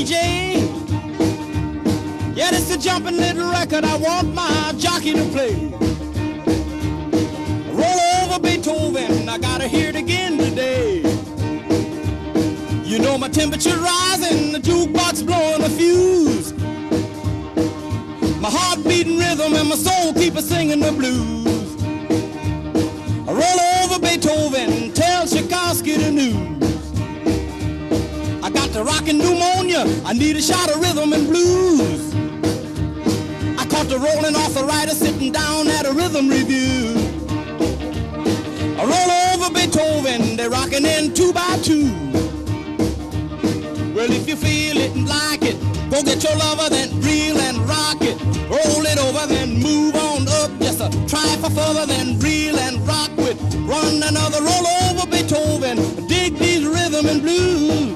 DJ. Yeah, this is a jumping little record I want my jockey to play. Roll over Beethoven, I gotta hear it again today. You know my temperature rising, the jukebox blowing a fuse. My heart beating rhythm and my soul keep a singing the blues. I roll over Beethoven, tell Tchaikovsky the news. I got the rockin' pneumonia, I need a shot of rhythm and blues. I caught the rolling arthritis sitting down at a rhythm review. I roll over Beethoven, they're rockin' in 2 by 2. Well, if you feel it and like it, go get your lover, then reel and rock it. Roll it over, then move on up. Just a try for further, then reel and rock with. Run another roll over Beethoven. Dig these rhythm and blues.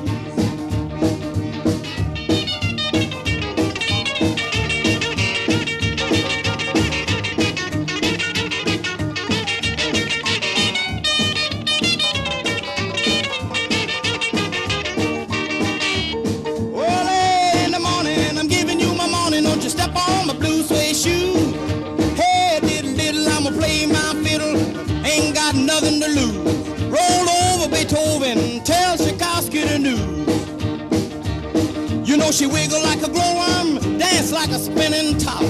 Nothing to lose. Roll over Beethoven, tell Tchaikovsky the news. You know she wiggle like a glowworm, dance like a spinning top.